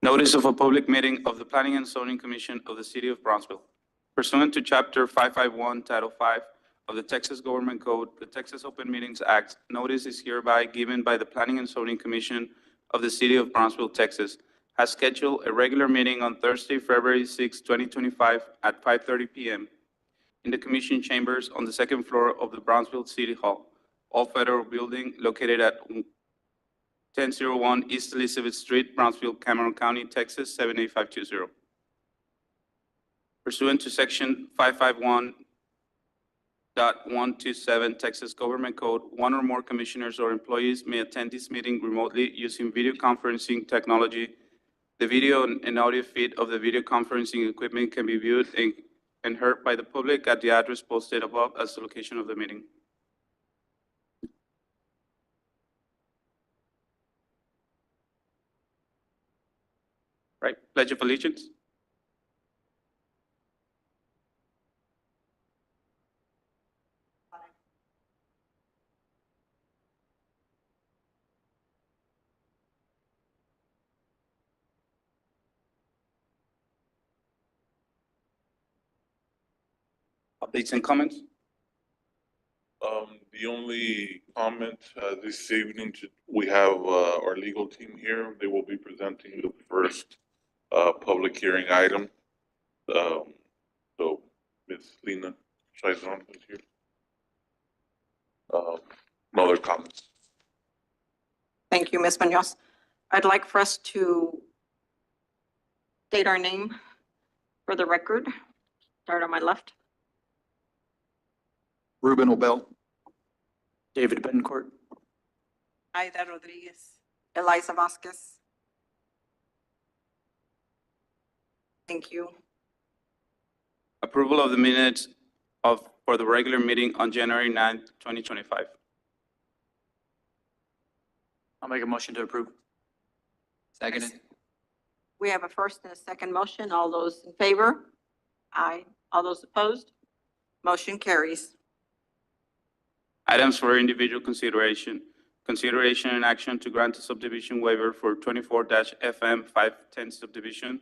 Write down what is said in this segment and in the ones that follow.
Notice of a public meeting of the Planning and Zoning Commission of the City of Brownsville. Pursuant to Chapter 551, Title 5 of the Texas Government Code, the Texas Open Meetings Act, notice is hereby given by the Planning and Zoning Commission of the City of Brownsville, Texas, has scheduled a regular meeting on Thursday, February 6, 2025 at 5:30 p.m. in the Commission Chambers on the second floor of the Brownsville City Hall, All Federal Building located at 1001 East Elizabeth Street, Brownsville, Cameron County, Texas, 78520. Pursuant to Section 551.127 Texas Government Code, one or more commissioners or employees may attend this meeting remotely using video conferencing technology. The video and audio feed of the video conferencing equipment can be viewed and heard by the public at the address posted above as the location of the meeting. Right, Pledge of Allegiance. Updates and comments? The only comment this evening, we have our legal team here. They will be presenting the first public hearing item. So Ms. Lena Chazon is here. No other comments. Thank you, Ms. Munoz. I'd like for us to state our name for the record. Start on my left. Ruben Obel. David Bencourt. Aida Rodriguez. Eliza Vasquez. Thank you. Approval of the minutes for the regular meeting on January 9th, 2025. I'll make a motion to approve. Seconded. We have a first and a second motion. All those in favor? Aye. All those opposed? Motion carries. Items for individual consideration. Consideration and action to grant a subdivision waiver for 24-FM 510 subdivision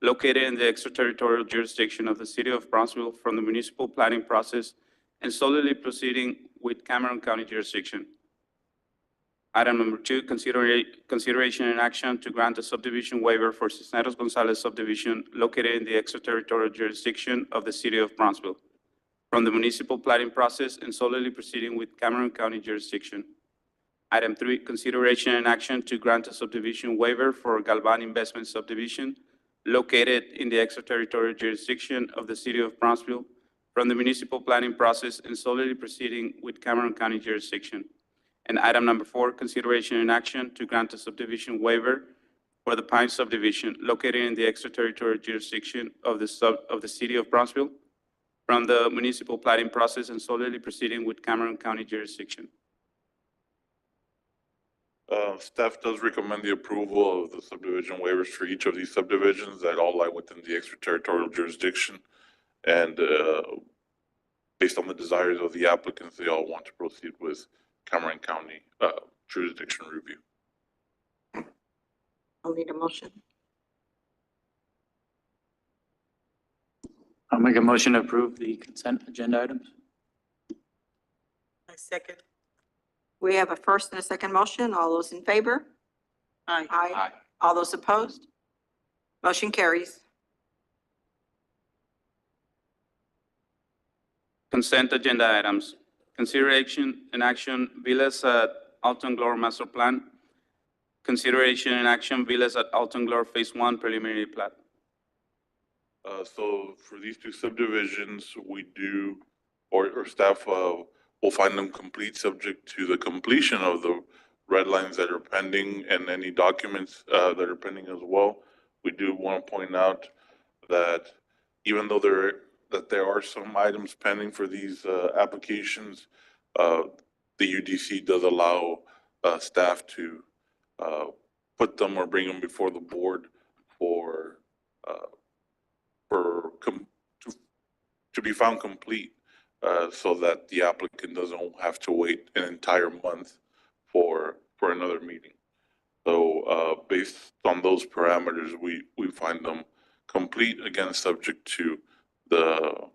located in the extraterritorial jurisdiction of the City of Brownsville from the municipal planning process and solely proceeding with Cameron County jurisdiction. Item number 2, consideration and action to grant a subdivision waiver for Cisneros Gonzalez subdivision located in the extraterritorial jurisdiction of the City of Brownsville from the municipal planning process and solely proceeding with Cameron County jurisdiction. Item 3, consideration and action to grant a subdivision waiver for Galvan Investment subdivision located in the extraterritorial jurisdiction of the City of Brownsville from the municipal planning process and solely proceeding with Cameron County jurisdiction. And item number 4, consideration and action to grant a subdivision waiver for the Pine subdivision located in the extraterritorial jurisdiction of the City of Brownsville from the municipal planning process and solely proceeding with Cameron County jurisdiction. Staff does recommend the approval of the subdivision waivers for each of these subdivisions that all lie within the extraterritorial jurisdiction. And based on the desires of the applicants, they all want to proceed with Cameron County jurisdiction review. I'll need a motion. I'll make a motion to approve the consent agenda items. I second. We have a first and a second motion. All those in favor? Aye. Aye. All those opposed? Motion carries. Consent agenda items. Consideration and action, Villas at Alton Glore Master Plan. Consideration and action, Villas at Alton Glore Phase 1 Preliminary Plat. So for these two subdivisions, we do, or staff will find them complete subject to the completion of the red lines that are pending and any documents that are pending as well. We do want to point out that even though there are some items pending for these applications, the UDC does allow staff to put them or bring them before the board to be found complete so that the applicant doesn't have to wait an entire month for another meeting. So, based on those parameters, we find them complete, again, subject to the,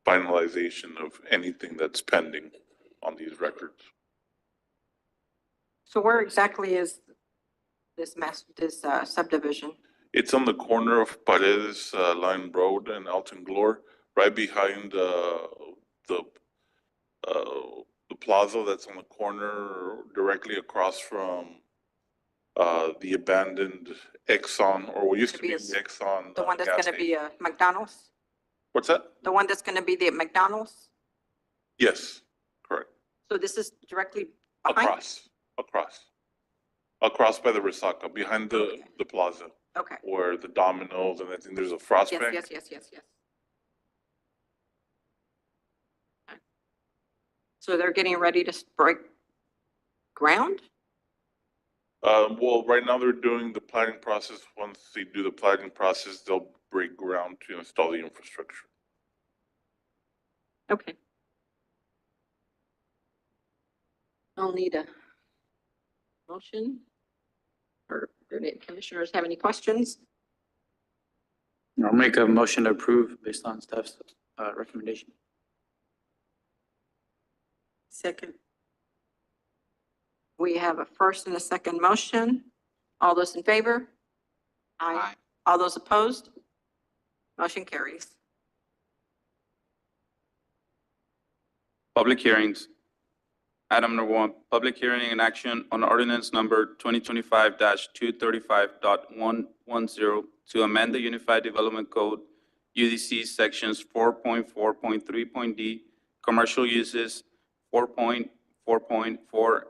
finalization of anything that's pending on these records. So where exactly is this subdivision? It's on the corner of Paredes, Line Road and Alton Glore, right behind, the plaza that's on the corner directly across from, the abandoned Exxon, or what used to be the Exxon. The one that's gas gonna be station. a McDonald's? What's that? The one that's gonna be the McDonald's? Yes, correct. So this is directly behind? Across by the Resaca, behind Okay. the plaza, Okay. where the Domino's, and I think there's a Frost Yes, Bank. yes. Okay. So they're getting ready to break ground? Well, right now they're doing the planning process. Once they do the planning process, they'll break ground to install the infrastructure. Okay. I'll need a motion. Or do any commissioners have any questions? I'll make a motion to approve based on staff's recommendation. Second. We have a first and a second motion. All those in favor? Aye. All those opposed? Motion carries. Public hearings. Item number 1, public hearing and action on ordinance number 2025-235.110 to amend the Unified Development Code, UDC sections 4.4.3.d, commercial uses, 4.4.4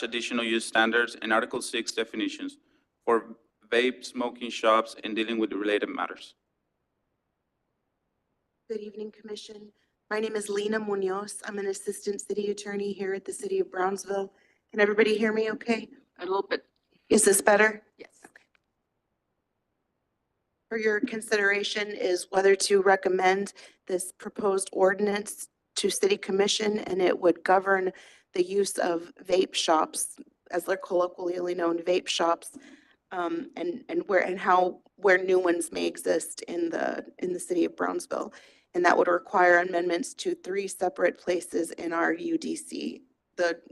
additional use standards, and Article 6 definitions for vape smoking shops and dealing with related matters. Good evening, Commission. My name is Lena Munoz. I'm an Assistant City Attorney here at the City of Brownsville. Can everybody hear me okay? A little bit, Is this better? yes. For your consideration is whether to recommend this proposed ordinance to City Commission, and it would govern the use of vape shops, as they're colloquially known, vape shops, and where new ones may exist in the City of Brownsville. And that would require amendments to 3 separate places in our UDC,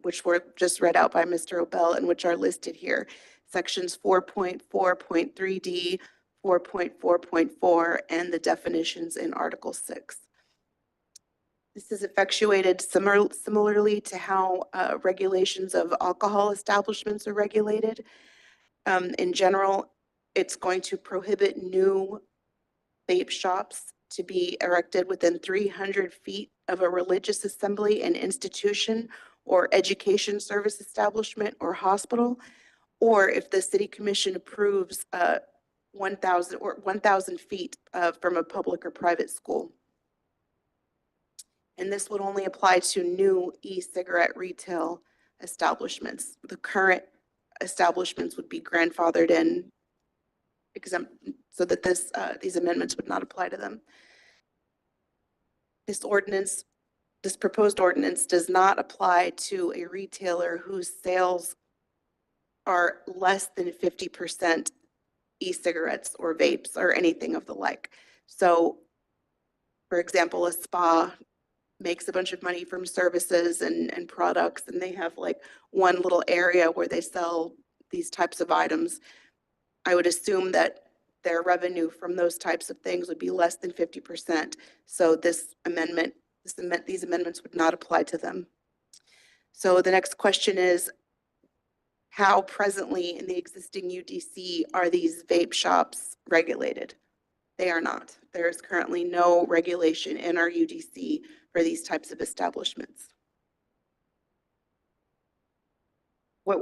which were just read out by Mr. Obel and which are listed here. Sections 4.4.3D, 4.4.4, and the definitions in Article 6. This is effectuated similarly to how regulations of alcohol establishments are regulated. In general, it's going to prohibit new vape shops to be erected within 300 feet of a religious assembly and institution or education service establishment or hospital, or if the City Commission approves 1,000 feet from a public or private school. And this would only apply to new e-cigarette retail establishments. The current establishments would be grandfathered in, exempt, so that these amendments would not apply to them. This proposed ordinance does not apply to a retailer whose sales are less than 50% e-cigarettes or vapes or anything of the like. So, for example, a spa makes a bunch of money from services and products, and they have like one little area where they sell these types of items. I would assume that their revenue from those types of things would be less than 50%. So these amendments would not apply to them. So the next question is, how presently in the existing UDC are these vape shops regulated? They are not. There is currently no regulation in our UDC for these types of establishments. What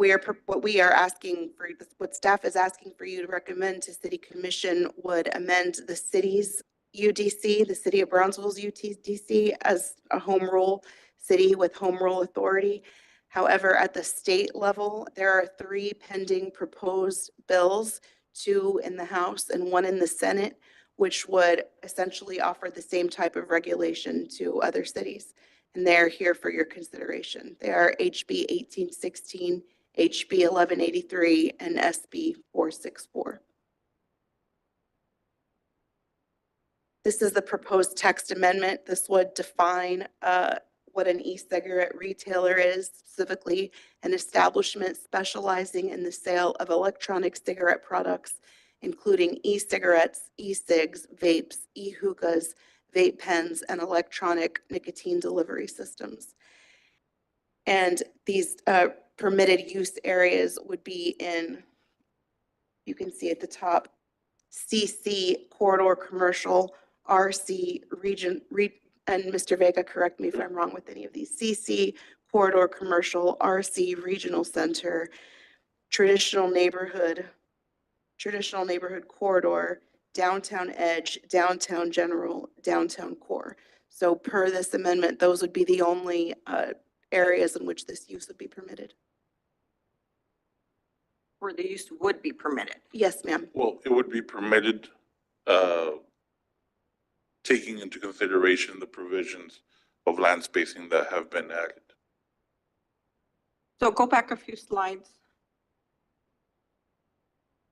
staff is asking for you to recommend to City Commission would amend the city's UDC, the City of Brownsville's UDC, as a home rule city with home rule authority. However, at the state level, there are 3 pending proposed bills, 2 in the House and 1 in the Senate, which would essentially offer the same type of regulation to other cities. And they're here for your consideration. They are HB 1816, HB 1183, and SB 464. This is the proposed text amendment. This would define what an e-cigarette retailer is, specifically an establishment specializing in the sale of electronic cigarette products, including e-cigarettes, e-cigs, vapes, e-hookahs, vape pens, and electronic nicotine delivery systems. And these permitted use areas would be in, you can see at the top, CC corridor commercial, RC region, and Mr. Vega, correct me if I'm wrong with any of these, CC corridor commercial, RC regional center, traditional neighborhood corridor, downtown edge, downtown general, downtown core. So per this amendment, those would be the only areas in which this use would be permitted. Where the use would be permitted. Yes, ma'am. Well, it would be permitted, taking into consideration the provisions of land spacing that have been added. So go back a few slides.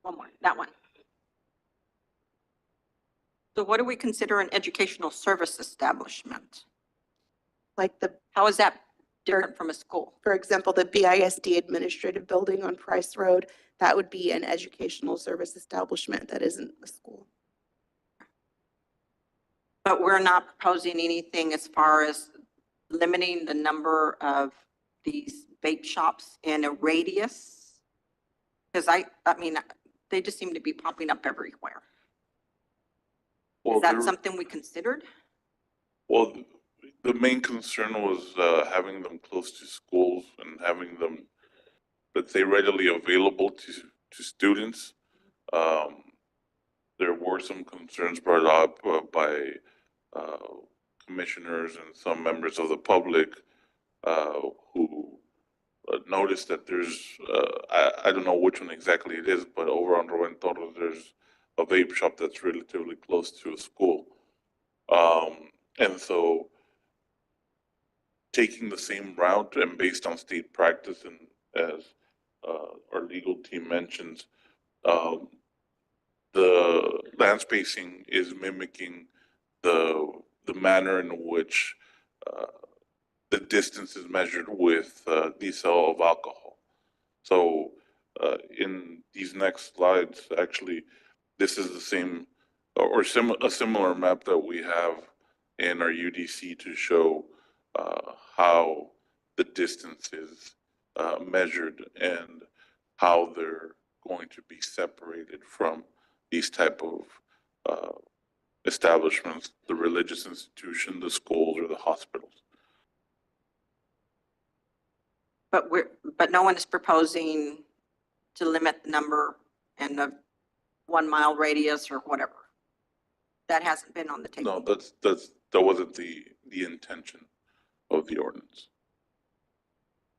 One more, that one. So what do we consider an educational service establishment? Like the, How is that different from a school? for example, the BISD administrative building on Price Road, that would be an educational service establishment that isn't a school. But we're not proposing anything as far as limiting the number of these vape shops in a radius? Because I mean, they just seem to be popping up everywhere. Well, Is that there- something we considered? Well, the main concern was having them close to schools and having them, let's say, readily available to students. There were some concerns brought up by commissioners and some members of the public who noticed that there's, I don't know which one exactly it is, but over on Rowentoro, there's a vape shop that's relatively close to a school. And so taking the same route and based on state practice and as our legal team mentions, the land spacing is mimicking the manner in which the distance is measured with the sale of alcohol. So in these next slides, actually, this is the same or a similar map that we have in our UDC to show how the distance is measured and how they're going to be separated from these type of establishments, the religious institution, the schools, or the hospitals. But no one is proposing to limit the number in the 1 mile radius or whatever. That hasn't been on the table. No, that wasn't the intention of the ordinance.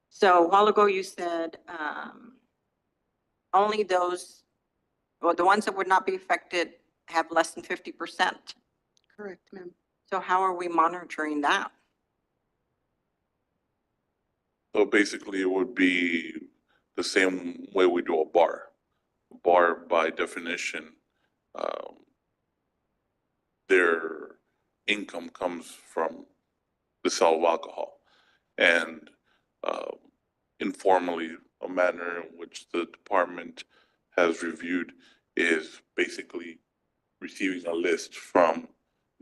So a while ago you said only those, or the ones that would not be affected have less than 50%. Correct, ma'am. So how are we monitoring that? So basically, it would be the same way we do a bar. A bar, by definition, their income comes from the sale of alcohol. And informally, a manner in which the department has reviewed is basically receiving a list from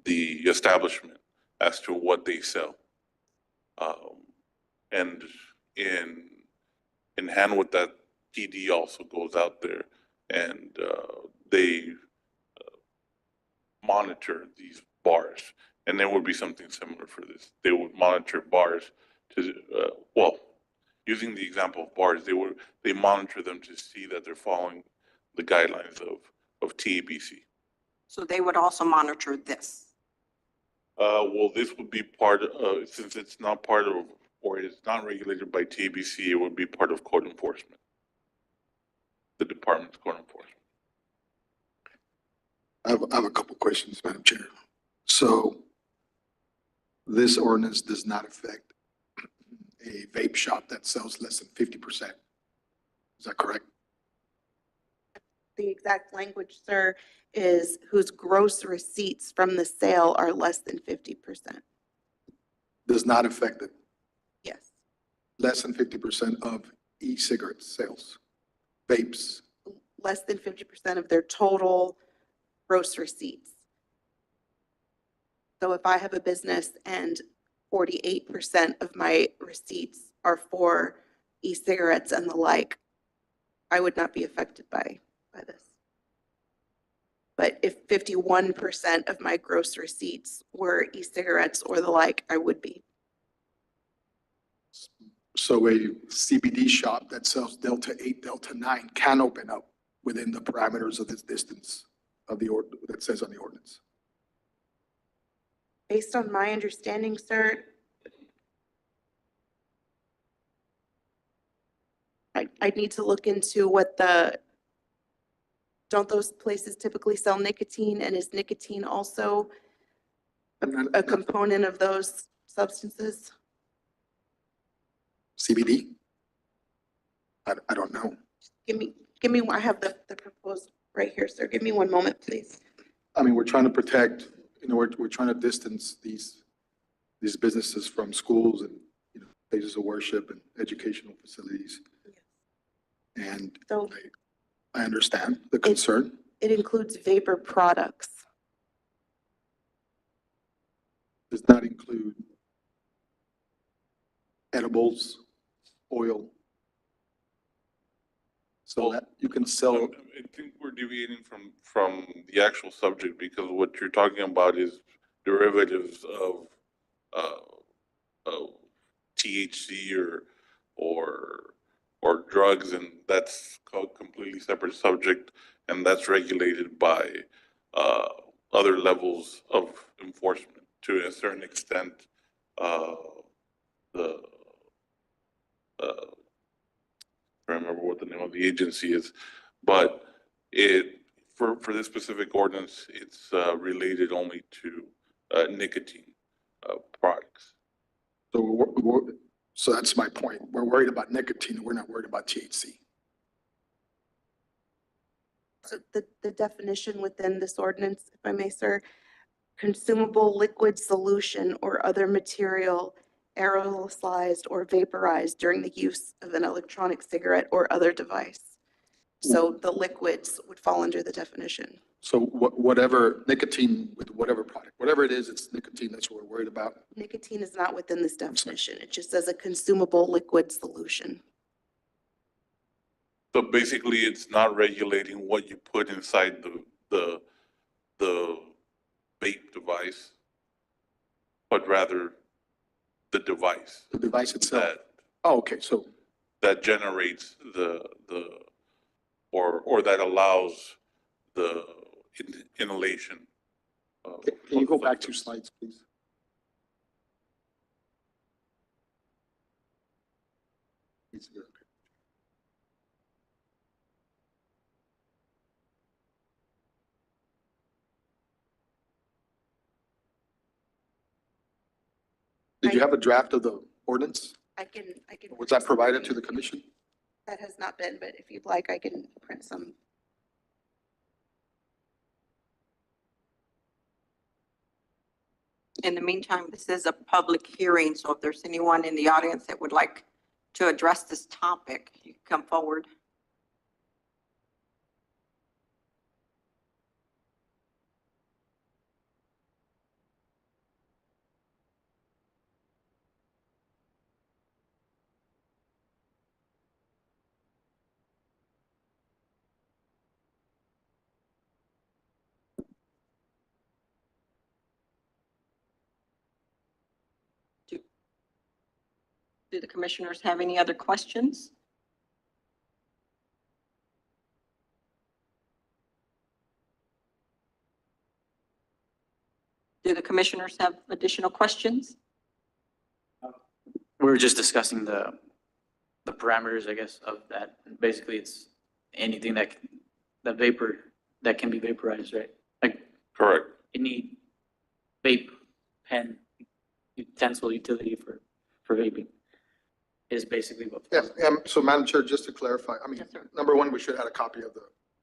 the establishment as to what they sell. And in hand with that, PD also goes out there and they monitor these bars. And there would be something similar for this. They would monitor bars to, using the example of bars, they monitor them to see that they're following the guidelines of TABC. So they would also monitor this. Well, this would be part of, since it's not part of, or it's not regulated by TABC, it would be part of code enforcement. The department's code enforcement. I have a couple questions, Madam Chair. So this ordinance does not affect a vape shop that sells less than 50%. Is that correct? The exact language, sir, is whose gross receipts from the sale are less than 50%. Does not affect the Yes, less than 50% of e-cigarette sales, vapes. less than 50% of their total gross receipts. So if I have a business and 48% of my receipts are for e-cigarettes and the like, I would not be affected by this. But if 51% of my gross receipts were e-cigarettes or the like, I would be. So a CBD shop that sells Delta 8, Delta 9 can open up within the parameters of this distance of the that says on the ordinance. Based on my understanding, sir, I'd need to look into what don't those places typically sell nicotine, and is nicotine also a component of those substances? CBD? I don't know. Give me, I have the proposal right here, sir. Give me one moment, please. I mean, we're trying to protect, we're trying to distance these businesses from schools and, places of worship and educational facilities. And So I understand the concern. it includes vapor products. Does not include edibles, oil. So that you can sell. I think we're deviating from the actual subject, because what you're talking about is derivatives of THC or drugs, and that's a completely separate subject, and that's regulated by other levels of enforcement to a certain extent. I don't remember what the name of the agency is, but for this specific ordinance, it's related only to nicotine products. So that's my point. We're worried about nicotine. We're not worried about THC. So the definition within this ordinance, if I may, sir, consumable liquid solution or other material aerosolized or vaporized during the use of an electronic cigarette or other device. So the liquids would fall under the definition. So whatever nicotine with whatever product, whatever it is, it's nicotine. That's what we're worried about. Nicotine is not within this definition. It just says a consumable liquid solution. So basically, it's not regulating what you put inside the vape device, but rather the device The device itself. that Oh, okay. So that generates or that allows the inhalation. can you go back 2 slides, please? Did you have a draft of the ordinance? I can. Was that provided to the commission? That has not been, but if you'd like, I can print some. In the meantime, this is a public hearing, so if there's anyone in the audience that would like to address this topic, you can come forward. Do the commissioners have any other questions? Do the commissioners have additional questions? We were just discussing the parameters, I guess, of that. Basically, it's anything that vapor, that can be vaporized, right? Like Correct. any vape, pen, utensil, utility for vaping is basically what. Yeah, so Madam Chair, just to clarify, I mean, Yes, sir. number one, we should have had a copy of the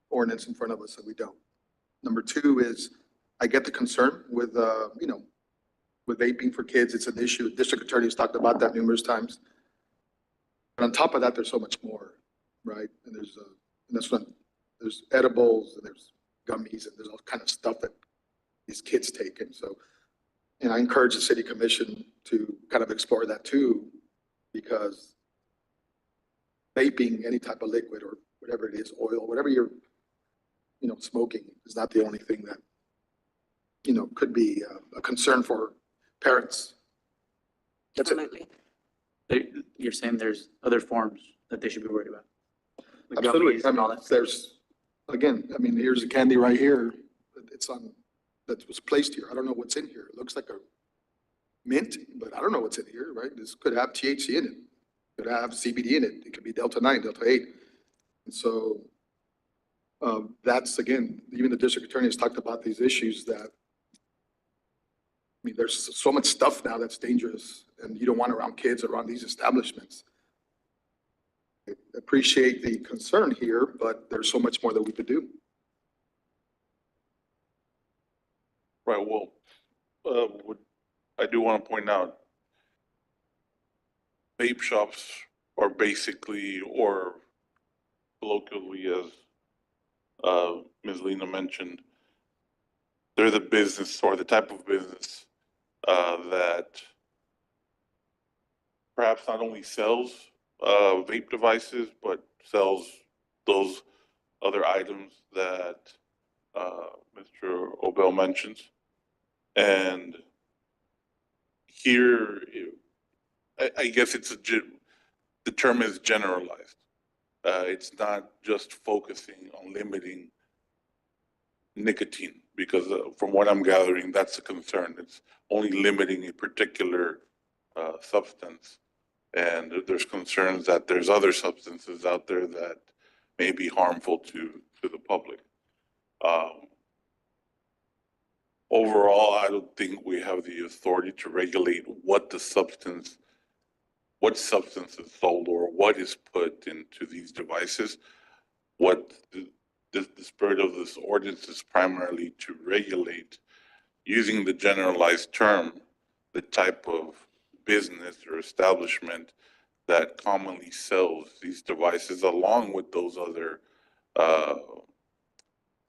ordinance in front of us, and we don't. Number two is, I get the concern with, with vaping for kids, it's an issue. District Attorney has talked about that numerous times. But on top of that, there's so much more, right? And there's edibles, and there's gummies, and there's all kind of stuff that these kids take. And so, and I encourage the city commission to kind of explore that too, because vaping, any type of liquid or whatever it is, oil, whatever you're, smoking is not the only thing that, could be a concern for parents. That's it. Absolutely. You're saying there's other forms that they should be worried about? Like Absolutely. gummies I and all mean, that? here's a candy right here. It's that was placed here. I don't know what's in here. It looks like a mint, but I don't know what's in here, right? This could have THC in it. Could have CBD in it. It could be Delta 9, Delta 8. And so that's, again, even the district attorney has talked about these issues that, there's so much stuff now that's dangerous and you don't want around kids around these establishments. I appreciate the concern here, but there's so much more that we could do. Right, well, I do want to point out, vape shops are basically, or colloquially as Ms. Lena mentioned, they're the business or the type of business that perhaps not only sells vape devices, but sells those other items that Mr. Obel mentions. And here, I guess the term is generalized. It's not just focusing on limiting nicotine, because from what I'm gathering, that's a concern. It's only limiting a particular substance. And there's concerns that there's other substances out there that may be harmful to the public. Overall, I don't think we have the authority to regulate what substance is sold or what is put into these devices. What the spirit of this ordinance is primarily to regulate, using the generalized term, the type of business or establishment that commonly sells these devices, along with those other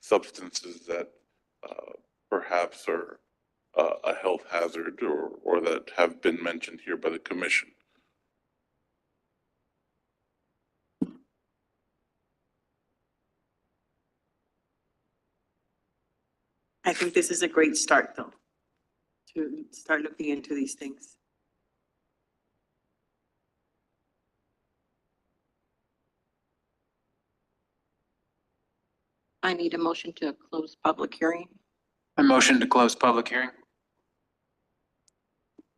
substances that perhaps are a health hazard or that have been mentioned here by the commission. I think this is a great start, though, to start looking into these things. I need a motion to close public hearing. A motion to close public hearing.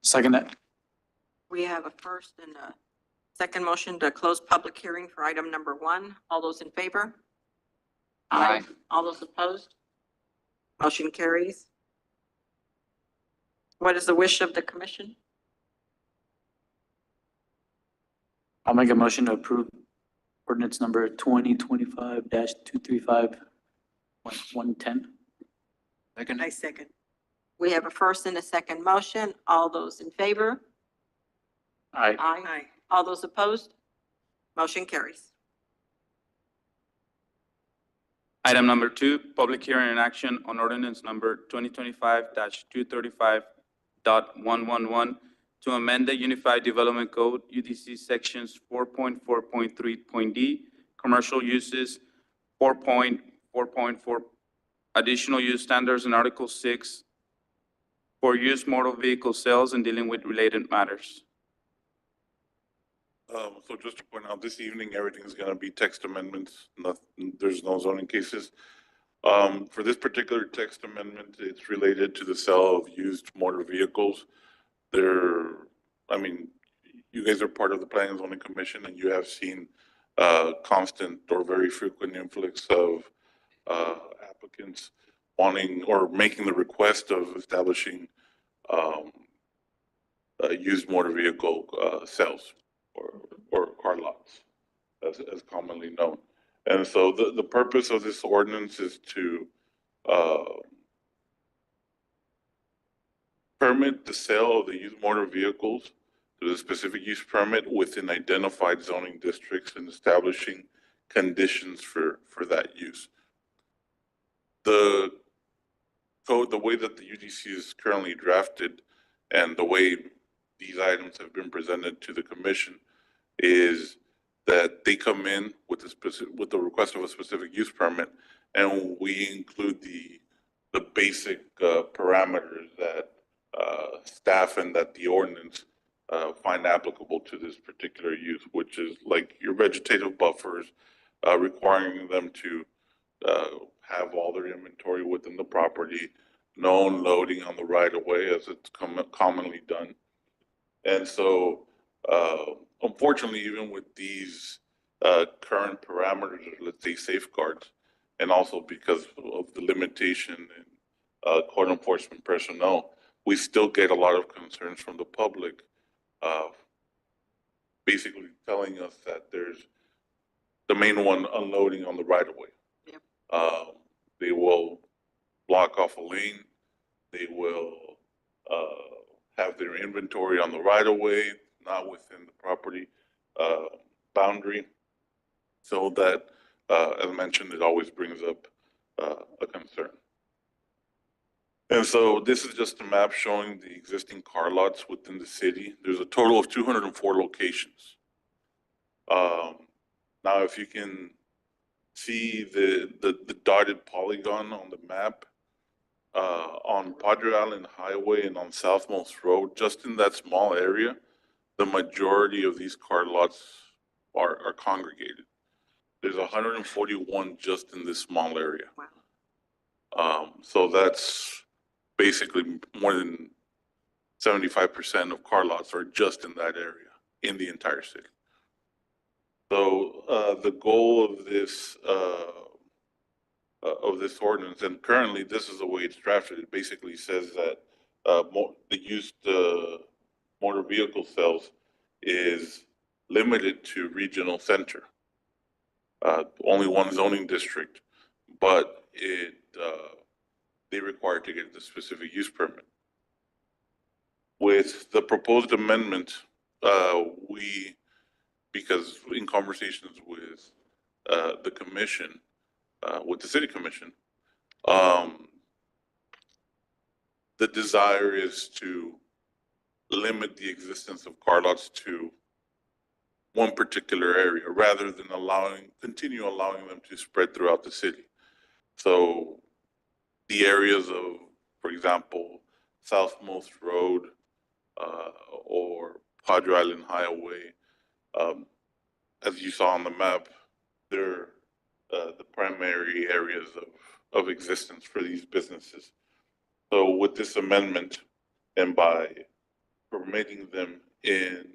Second that. We have a first and a second motion to close public hearing for item number 1. All those in favor? Aye. All those opposed? Motion carries. What is the wish of the commission? I'll make a motion to approve ordinance number 2025-235-110. Second. I second. We have a first and a second motion. All those in favor? Aye. Aye. All those opposed? Motion carries. Item number 2, public hearing and action on ordinance number 2025-235.111 to amend the Unified Development Code, UDC sections 4.4.3.d, commercial uses, 4.4.4, additional use standards, and Article 6 for use motor vehicle sales and dealing with related matters. So just to point out, this evening, everything is going to be text amendments. There's no zoning cases. For this particular text amendment, it's related to the sale of used motor vehicles. You guys are part of the Planning and Zoning Commission, and you have seen constant or very frequent influx of applicants wanting or making the request of establishing used motor vehicle sales or car lots, as commonly known. And so the purpose of this ordinance is to permit the sale of the used motor vehicles to the specific use permit within identified zoning districts and establishing conditions for that use. The code, the way that the UDC is currently drafted and the way these items have been presented to the commission is that they come in with with the request of a specific use permit, and we include the basic parameters that staff and that the ordinance find applicable to this particular use, which is like your vegetative buffers, requiring them to have all their inventory within the property, no unloading on the right of way as it's commonly done. And so, unfortunately, even with these current parameters, or let's say safeguards, and also because of the limitation in court enforcement personnel, we still get a lot of concerns from the public, basically telling us that there's the main one unloading on the right of way. Yep. They will block off a lane. They will have their inventory on the right of way, not within the property boundary. So that, as mentioned, it always brings up a concern. And so this is just a map showing the existing car lots within the city. There's a total of 204 locations. Now, if you can see the dotted polygon on the map, on Padre Island Highway and on Southmost Road, just in that small area, the majority of these car lots are congregated. There's 141 just in this small area. Wow. So that's basically more than 75% of car lots are just in that area in the entire city. So the goal of this ordinance, and currently this is the way it's drafted, it basically says that the used motor vehicle sales is limited to regional center, only one zoning district, but they require to get the specific use permit. With the proposed amendment, because in conversations with the commission, with the city commission, the desire is to limit the existence of car lots to one particular area rather than continue allowing them to spread throughout the city. So the areas of, for example, Southmost Road or Padre Island Highway, as you saw on the map, they're the primary areas of existence for these businesses. So with this amendment, and by permitting them in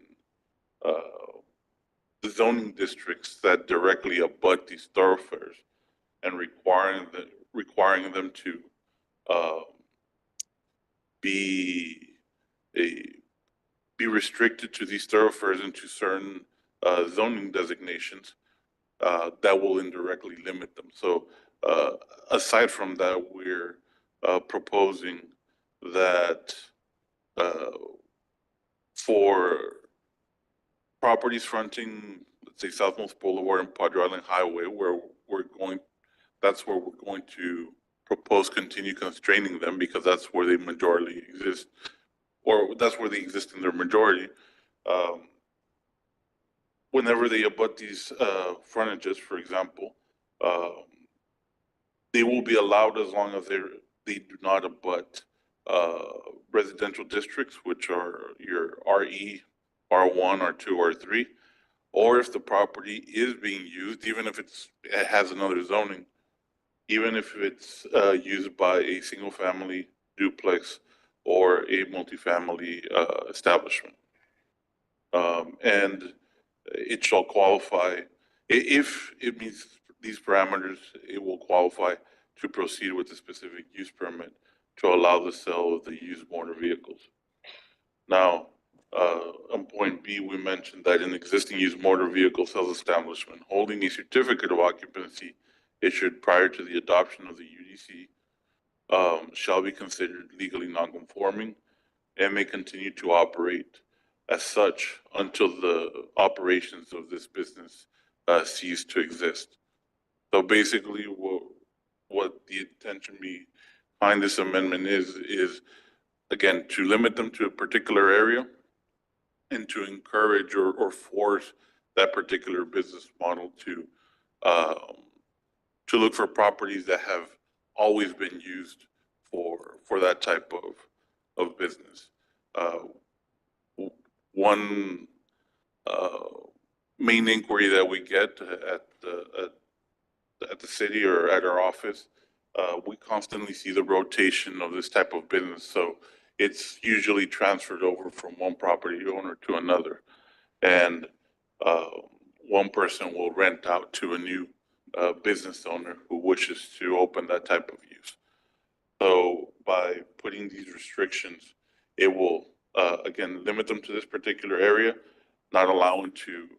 the zoning districts that directly abut these thoroughfares, and requiring them to be restricted to these thoroughfares and to certain zoning designations, that will indirectly limit them. So aside from that, we're proposing that for properties fronting, let's say Southmost Boulevard and Padre Island Highway, where that's where we're going to propose continue constraining them, because that's where they majority exist, or that's where they exist in their majority. Whenever they abut these frontages, for example, they will be allowed as long as they do not abut residential districts, which are your RE, R1, R2, R3, or if the property is being used, even if it has another zoning, even if it's used by a single family duplex or a multifamily establishment. And it shall qualify, if it meets these parameters, it will qualify to proceed with the specific use permit to allow the sale of the used motor vehicles. Now, on point B, we mentioned that an existing used motor vehicle sales establishment holding a certificate of occupancy issued prior to the adoption of the UDC shall be considered legally nonconforming and may continue to operate as such until the operations of this business cease to exist. So basically, what the intention behind this amendment is again, to limit them to a particular area and to encourage or force that particular business model to look for properties that have always been used for that type of business. One main inquiry that we get at the city or at our office, we constantly see the rotation of this type of business. So it's usually transferred over from one property owner to another. And one person will rent out to a new business owner who wishes to open that type of use. So by putting these restrictions, it will, again, limit them to this particular area, not allow them to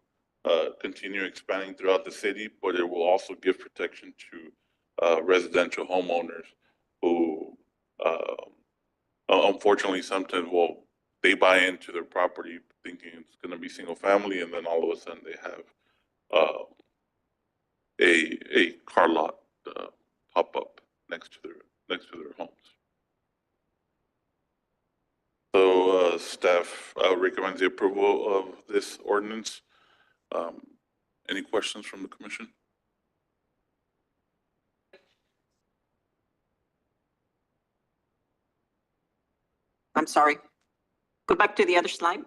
continue expanding throughout the city, but it will also give protection to residential homeowners who, unfortunately, sometimes, well, they buy into their property thinking it's going to be single family, and then all of a sudden they have a car lot pop up next to their homes. So staff recommends the approval of this ordinance. Any questions from the commission? I'm sorry. Go back to the other slide.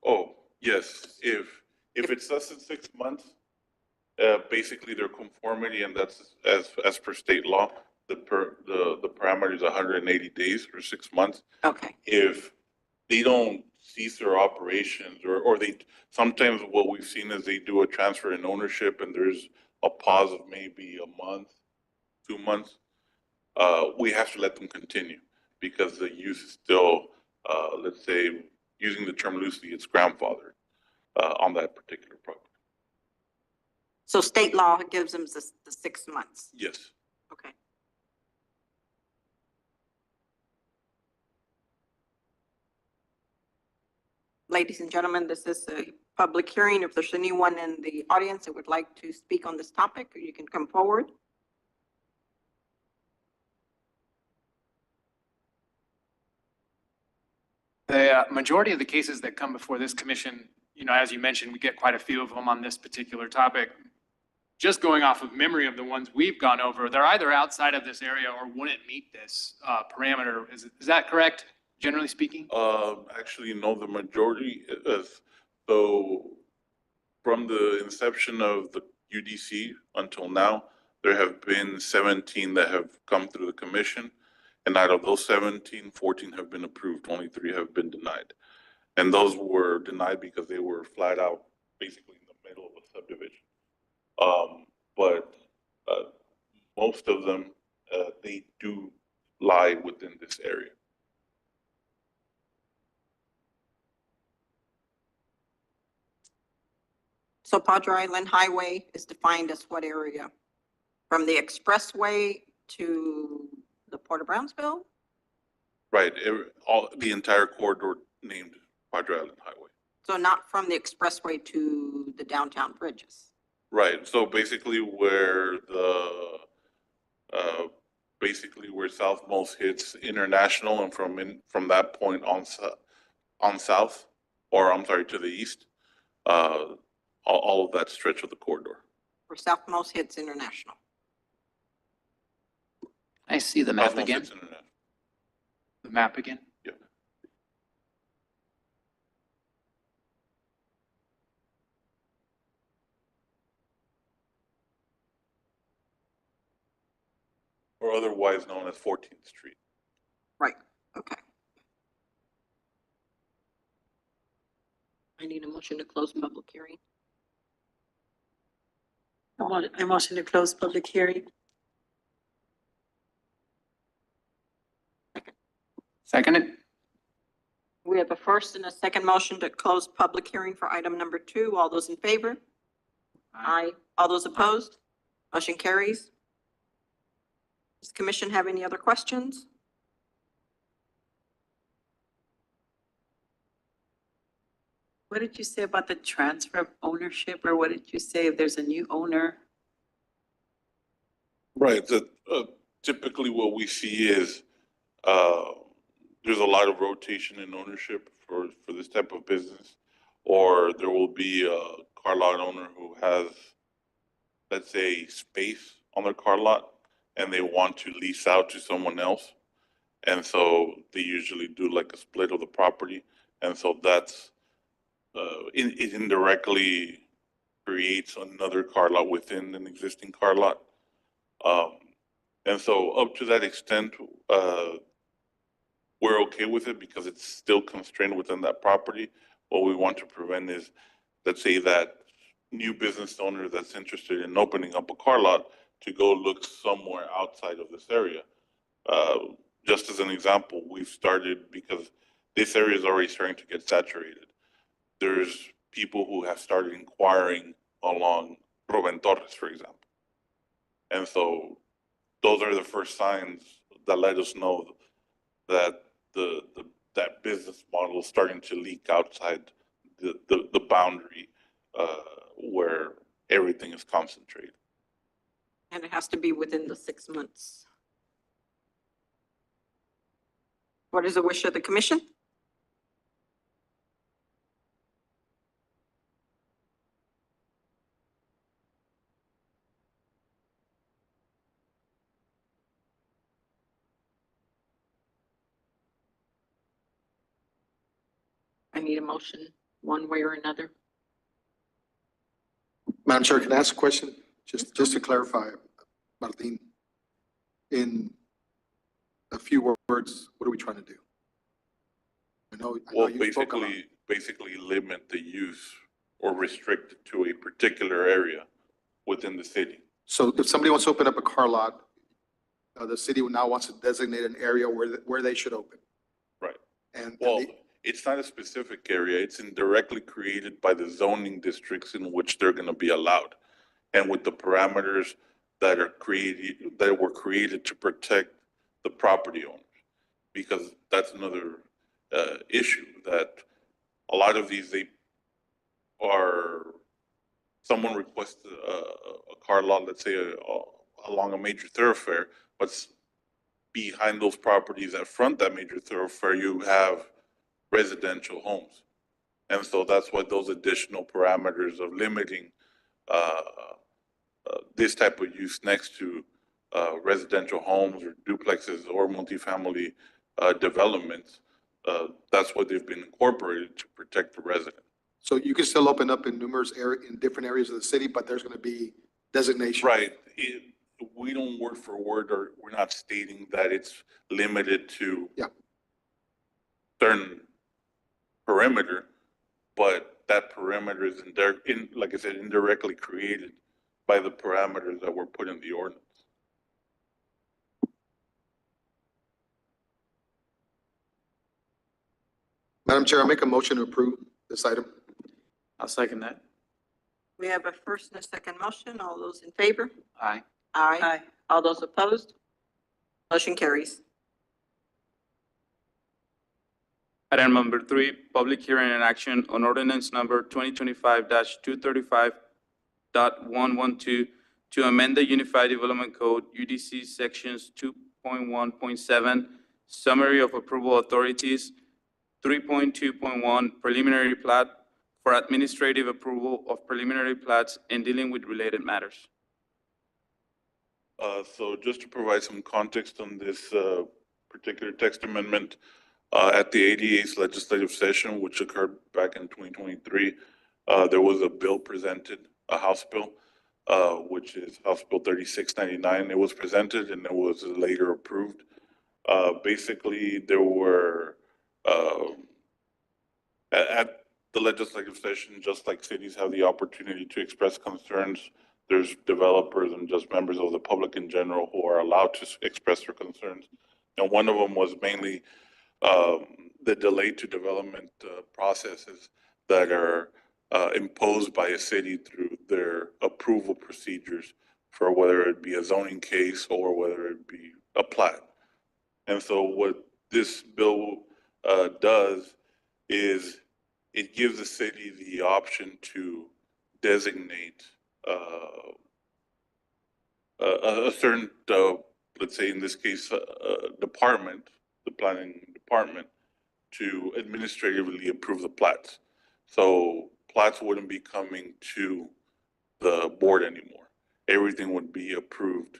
Oh, yes. If it's less than 6 months, basically their conformity, and that's as per state law, the parameter is 180 days or 6 months. Okay. If they don't cease their operations, or they, sometimes what we've seen is they do a transfer in ownership and there's a pause of maybe a month, 2 months, we have to let them continue because the use is still, let's say, using the term loosely, it's grandfathered on that particular property. So state law gives them the 6 months. Yes. Okay. Ladies and gentlemen, this is a public hearing. If there's anyone in the audience that would like to speak on this topic, you can come forward. The majority of the cases that come before this commission, as you mentioned, we get quite a few of them on this particular topic. Just going off of memory of the ones we've gone over, they're either outside of this area or wouldn't meet this parameter. Is that correct, generally speaking? Actually, no, the majority is, so from the inception of the UDC until now, there have been 17 that have come through the commission. And out of those 17, 14 have been approved, only 3 have been denied. And those were denied because they were flat out basically in the middle of a subdivision. But most of them, they do lie within this area. So Padre Island Highway is defined as what area? From the expressway to the Port of Brownsville? Right, the entire corridor named Padre Island Highway. So not from the expressway to the downtown bridges? Right, so basically where where Southmost hits International, and from that point on south, or I'm sorry, to the east, all of that stretch of the corridor. Where Southmost hits International? I see the map Southmost again. hits International. The map again? Yeah. Or otherwise known as 14th Street. Right, okay. I need a motion to close public hearing. I motion to close public hearing. Seconded? We have a first and a second motion to close public hearing for item number 2. All those in favor? Aye. All those opposed? Motion carries. Does the commission have any other questions? What did you say about the transfer of ownership, or what did you say if there's a new owner? Right, typically what we see is, there's a lot of rotation in ownership for this type of business. Or there will be a car lot owner who has, let's say, space on their car lot and they want to lease out to someone else. And so they usually do like a split of the property. And so that's, it indirectly creates another car lot within an existing car lot. And so up to that extent, we're okay with it because it's still constrained within that property. What we want to prevent is, let's say, that new business owner that's interested in opening up a car lot to go look somewhere outside of this area. Just as an example, we've started, because this area is already starting to get saturated. There's people who have started inquiring along Rubén Torres, for example. And so those are the first signs that let us know that that business model is starting to leak outside the boundary where everything is concentrated. And it has to be within the 6 months. What is the wish of the commission? I need a motion one way or another. Madam Chair, can I ask a question? Just to clarify, Martin, in a few words, what are we trying to do? I know Well, you spoke about it. basically limit the use or restrict it to a particular area within the city. So if somebody wants to open up a car lot, the city now wants to designate an area where they should open. Right. And Well, they- it's not a specific area. It's indirectly created by the zoning districts in which they're going to be allowed. And with the parameters that were created to protect the property owners. Because that's another issue, that a lot of these, someone requests a car lot, let's say along a major thoroughfare, but behind those properties that front that major thoroughfare, you have residential homes. And so that's why those additional parameters of limiting this type of use next to residential homes or duplexes or multifamily developments, that's why they've been incorporated to protect the resident. So you can still open up in in different areas of the city, but there's going to be designation. Right. We don't word for word, or we're not stating that it's limited to certain perimeter, but that perimeter is like I said, indirectly created by the parameters that were put in the ordinance. Madam Chair, I make a motion to approve this item. I'll second that. We have a first and a second motion. All those in favor? Aye. Aye. Aye. All those opposed? Motion carries. Item number 3, public hearing and action on ordinance number 2025-235.112 to amend the Unified Development Code, UDC sections 2.1.7, summary of approval authorities, 3.2.1, preliminary plat for administrative approval of preliminary plats and dealing with related matters. So just to provide some context on this particular text amendment, at the 88th legislative session, which occurred back in 2023, there was a bill presented, a House bill, which is House Bill 3699. It was presented and it was later approved. Basically, there were, at the legislative session, just like cities have the opportunity to express concerns, there's developers and just members of the public in general who are allowed to express their concerns. And one of them was mainly the delay to development processes that are imposed by a city through their approval procedures for whether it be a zoning case or whether it be a plat. And so what this bill does is it gives the city the option to designate a certain, let's say in this case, department, the planning department, to administratively approve the plats. So plats wouldn't be coming to the board anymore. Everything would be approved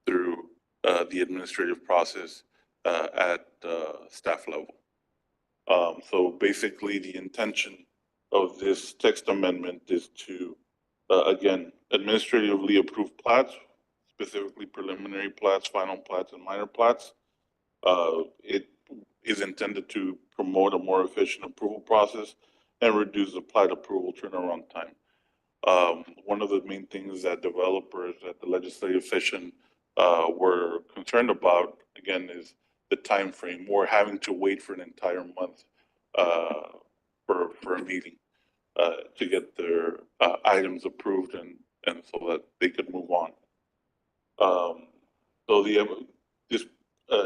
through the administrative process at staff level. So basically the intention of this text amendment is to, again, administratively approve plats, specifically preliminary plats, final plats, and minor plats. It is intended to promote a more efficient approval process and reduce the plat approval turnaround time. One of the main things that developers at the legislative session were concerned about, again, is the time frame. We're having to wait for an entire month for a meeting to get their items approved and so that they could move on. So this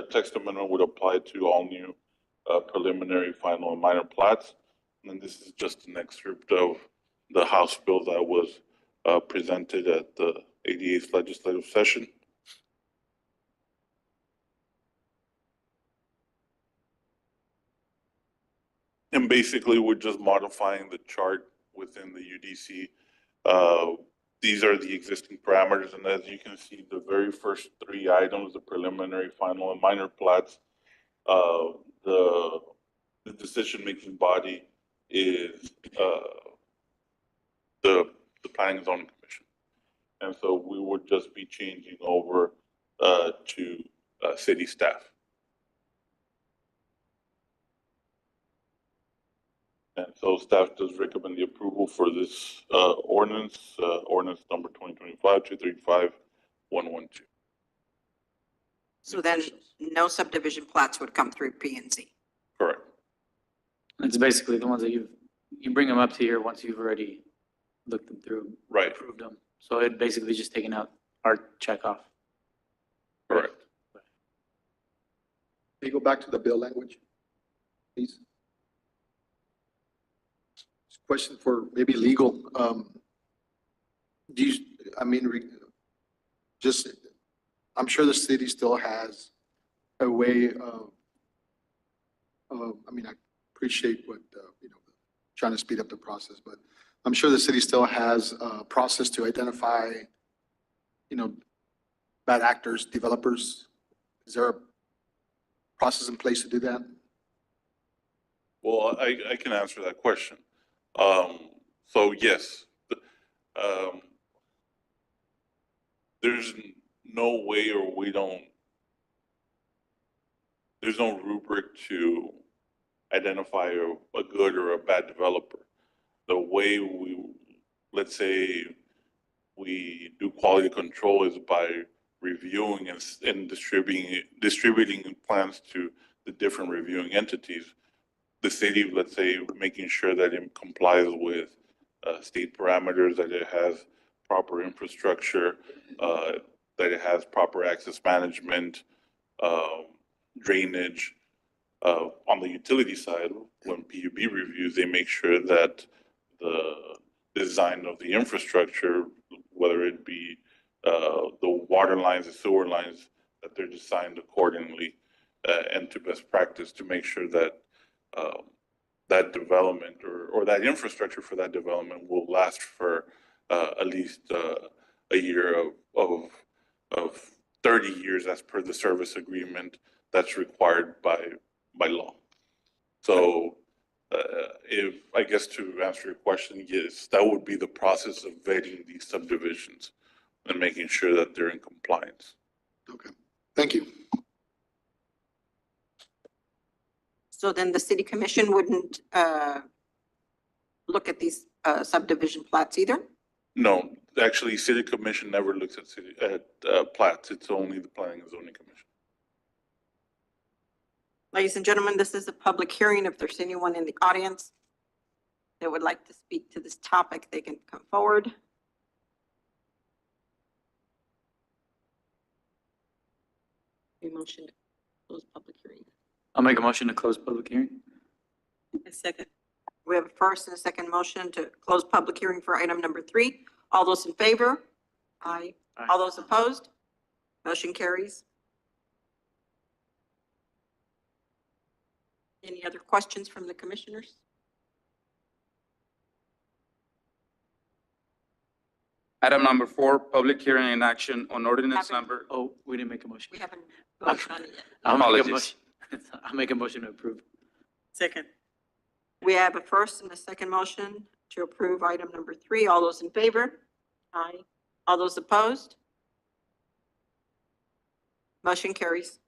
text amendment would apply to all new preliminary, final, and minor plats. And this is just an excerpt of the House bill that was presented at the 88th legislative session. And basically, we're just modifying the chart within the UDC. These are the existing parameters, and as you can see, the very first three items, the preliminary, final, and minor plats, the decision-making body is the Planning and Zoning Commission. And so we would just be changing over to city staff. And so staff does recommend the approval for this ordinance, ordinance number 2025-235-112. So then no subdivision plats would come through P and Z. Correct. It's basically the ones that you bring them up to here once you've already looked them through. Right. Approved them. So it basically just taking out our check off. Correct. Can you go back to the bill language, please? Question for maybe legal. Do you, I mean, just, I'm sure the city still has a way of, I mean, I appreciate what, trying to speed up the process, but I'm sure the city still has a process to identify, bad actors, developers. Is there a process in place to do that? Well, I can answer that question. So yes, there's no way, or there's no rubric to identify a good or a bad developer. The way let's say we do quality control is by reviewing and distributing plans to the different reviewing entities. The city, let's say, making sure that it complies with state parameters, that it has proper infrastructure, that it has proper access management, drainage. On the utility side, when PUB reviews, they make sure that the design of the infrastructure, whether it be the water lines, the sewer lines, that they're designed accordingly and to best practice to make sure that that development or that infrastructure for that development will last for at least a year of 30 years as per the service agreement that's required by law. So if, I guess to answer your question, yes, that would be the process of vetting these subdivisions and making sure that they're in compliance. Okay, thank you. So then the city commission wouldn't look at these subdivision plats either? No, actually, city commission never looks at plats. It's only the Planning and Zoning Commission. Ladies and gentlemen, this is a public hearing. If there's anyone in the audience that would like to speak to this topic, they can come forward. A motion to close public hearing. I'll make a motion to close public hearing. A second. We have a first and a second motion to close public hearing for item number 3. All those in favor? Aye. Aye. All those opposed? Motion carries. Any other questions from the commissioners? Item number 4, public hearing and action on ordinance Haven't- number, Oh, we didn't make a motion. We haven't voted on it yet. I'll make a Apologies. motion. I'll make a motion to approve. Second. We have a first and a second motion to approve item number 3. All those in favor? Aye. All those opposed? Motion carries.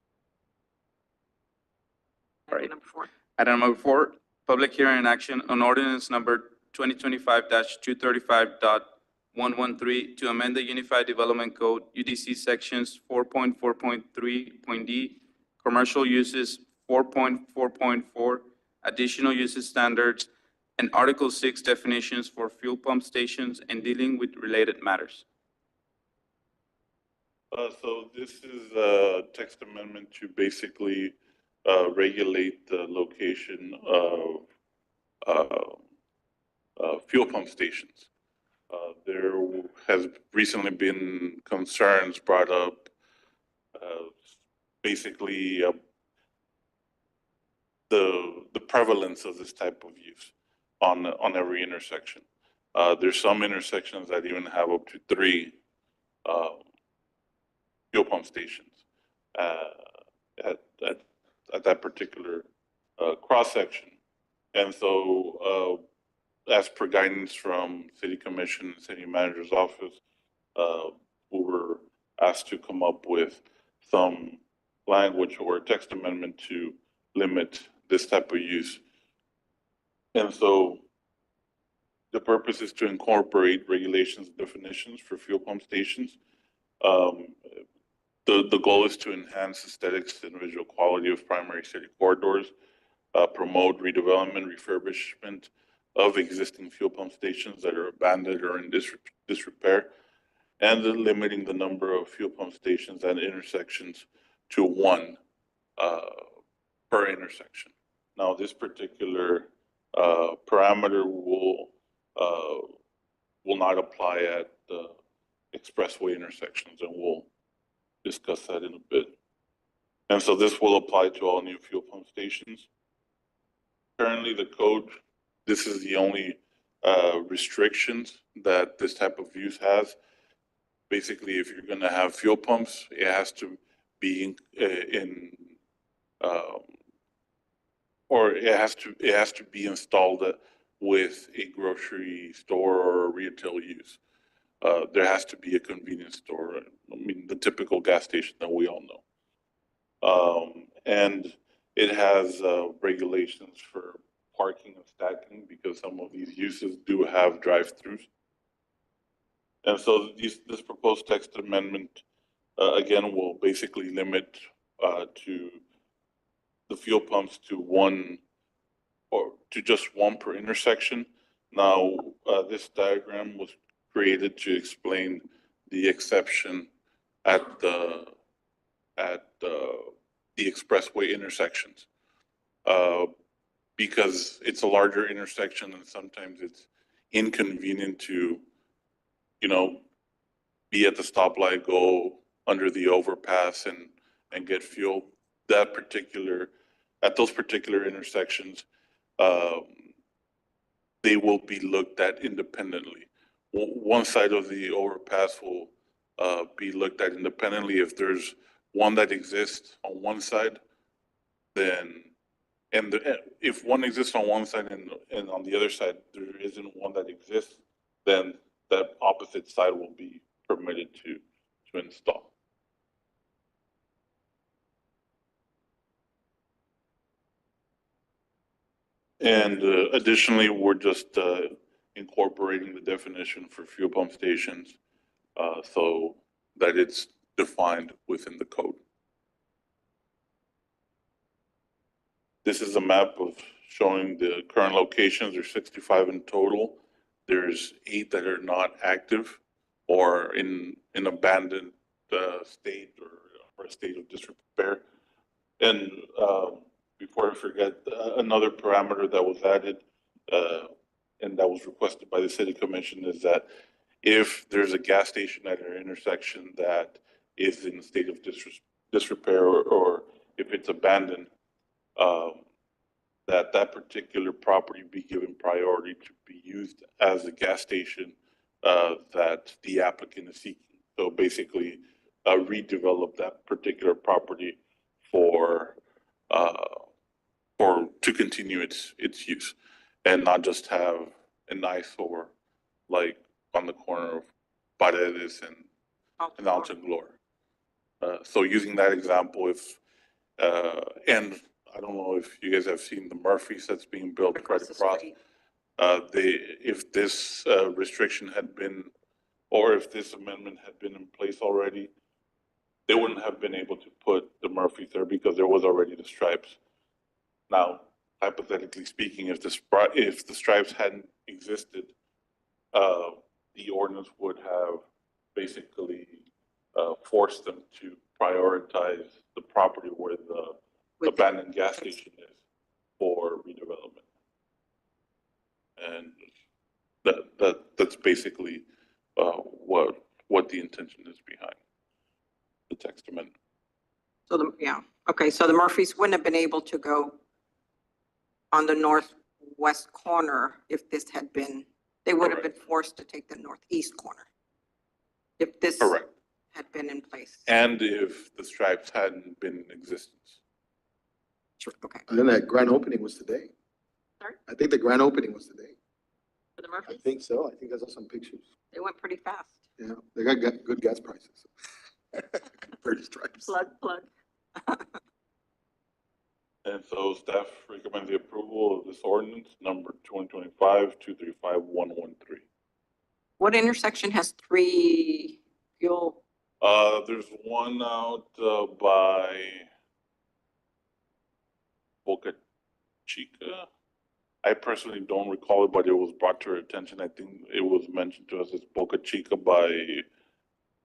All right. Item number 4. item number 4, public hearing and action on ordinance number 2025-235.113 to amend the Unified Development Code, UDC sections 4.4.3.d, commercial uses, 4.4.4, additional uses standards, and Article 6 definitions for fuel pump stations and dealing with related matters. So this is a text amendment to basically regulate the location of fuel pump stations. There has recently been concerns brought up, basically the prevalence of this type of use on every intersection. There's some intersections that even have up to 3 fuel pump stations at that particular cross section. And so, as per guidance from City Commission and City Manager's Office, we were asked to come up with some language or a text amendment to limit this type of use. And so the purpose is to incorporate regulations and definitions for fuel pump stations. The goal is to enhance aesthetics and visual quality of primary city corridors, promote redevelopment, refurbishment of existing fuel pump stations that are abandoned or in disrepair, and then limiting the number of fuel pump stations at intersections to 1 per intersection. Now, this particular parameter will not apply at the expressway intersections, and we'll discuss that in a bit. And so this will apply to all new fuel pump stations. Currently, the code, this is the only restrictions that this type of use has. Basically, if you're going to have fuel pumps, it has to be or it has to be installed with a grocery store or a retail use. There has to be a convenience store. I mean, the typical gas station that we all know. And it has regulations for parking and stacking because some of these uses do have drive-throughs. And so this proposed text amendment, again, will basically limit to the fuel pumps to 1 or to just 1 per intersection. Now, this diagram was created to explain the exception at the expressway intersections, because it's a larger intersection and sometimes it's inconvenient to, be at the stoplight, go under the overpass and get fuel. At those particular intersections, they will be looked at independently. One side of the overpass will be looked at independently. If there's one that exists on one side, then, if one exists on one side and on the other side there isn't one that exists, then that opposite side will be permitted to install. And additionally, we're just incorporating the definition for fuel pump stations so that it's defined within the code. This is a map of showing the current locations. There's 65 in total. There's 8 that are not active or in abandoned state or a state of disrepair. And before I forget, another parameter that was added and that was requested by the city commission is that if there's a gas station at an intersection that is in a state of disrepair or if it's abandoned, that particular property be given priority to be used as a gas station that the applicant is seeking. So basically, redevelop that particular property for to continue its use, and not just have an eyesore like on the corner of Paredes and Alta Gloria. So using that example, if and I don't know if you guys have seen the Murphys that's being built right the across. street. If this restriction had been, or if this amendment had been in place already, they wouldn't have been able to put the Murphys there because there was already the stripes. Now, hypothetically speaking, if the stripes hadn't existed, the ordinance would have basically forced them to prioritize the property where the abandoned gas station is for redevelopment. And that's basically what the intention is behind the text amendment. So okay, so the Murphys wouldn't have been able to go on the northwest corner if this had been, they would have been forced to take the northeast corner. If this Correct. had been in place. And if the stripes hadn't been in existence. Sure, okay. And then that grand opening was today. Sorry? I think the grand opening was today. For the I Murphys, think so. I think I saw some pictures. they went pretty fast. Yeah, they got good gas prices. Compared to stripes. Plug. And so staff recommends the approval of this ordinance number 2025-235-113. What intersection has 3 fuel? There's one out by Boca Chica. I personally don't recall it, but it was brought to our attention. I think it was mentioned to us as Boca Chica by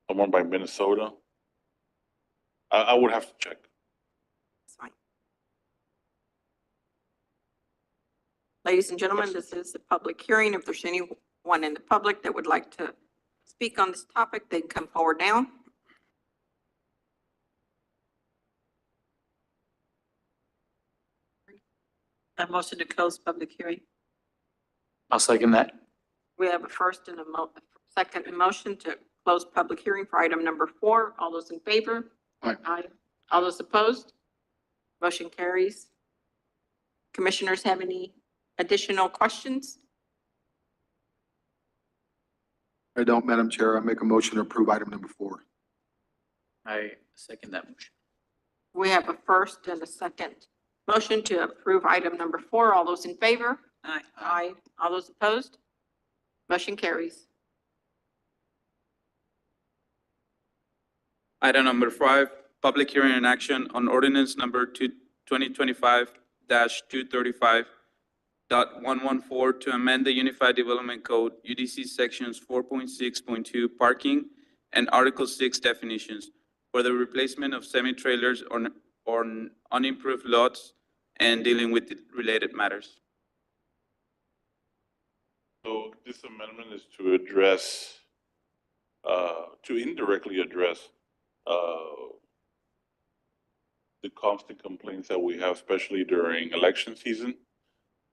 someone by Minnesota. I would have to check. That's fine. Ladies and gentlemen, this is the public hearing. If there's anyone in the public that would like to speak on this topic, they can come forward now. A motion to close public hearing. I'll second that. We have a first and a second motion to close public hearing for item number 4. All those in favor? Aye. All those opposed? Motion carries. Commissioners have any additional questions? I don't, Madam Chair. I make a motion to approve item number 4. I second that motion. We have a first and a second motion to approve item number 4. All those in favor? Aye. Aye. All those opposed? Motion carries. Item number 5, public hearing and action on ordinance number 2025-235.114 to amend the Unified Development Code, UDC sections 4.6.2 parking and Article 6 definitions for the replacement of semi-trailers on unimproved lots and dealing with related matters. So this amendment is to address, to indirectly address the constant complaints that we have, especially during election season.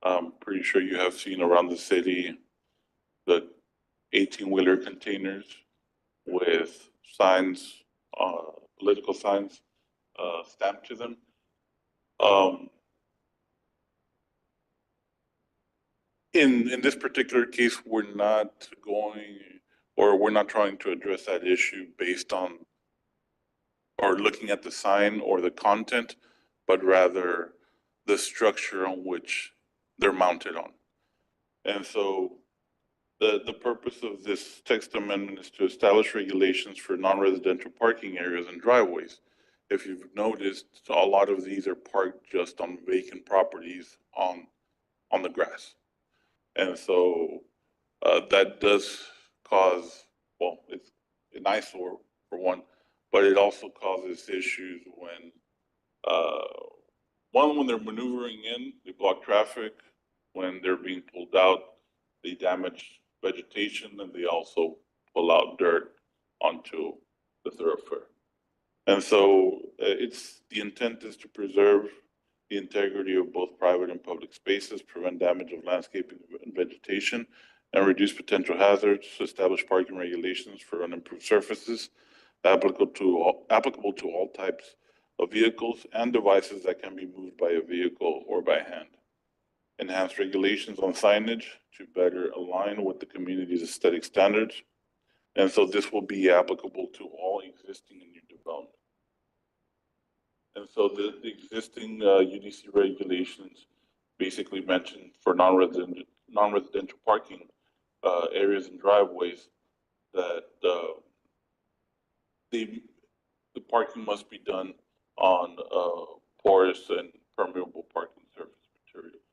I'm pretty sure you have seen around the city the 18-wheeler containers with signs, political signs stamped to them. In this particular case, we're not trying to address that issue based on or looking at the sign or the content, but rather the structure on which they're mounted on. And so the purpose of this text amendment is to establish regulations for non-residential parking areas and driveways. if you've noticed, a lot of these are parked just on vacant properties on the grass. And so that does cause, well, it's an eyesore for one, but it also causes issues when, when they're maneuvering in, they block traffic. When they're being pulled out, they damage vegetation, and they also pull out dirt onto the thoroughfare. And so the intent is to preserve the integrity of both private and public spaces, prevent damage of landscaping and vegetation, and reduce potential hazards, establish parking regulations for unimproved surfaces applicable to all types of vehicles and devices that can be moved by a vehicle or by hand. Enhance regulations on signage to better align with the community's aesthetic standards. And so this will be applicable to all existing and new development. And so the existing UDC regulations basically mention for non-residential parking areas and driveways that the parking must be done on porous and permeable parking surface materials.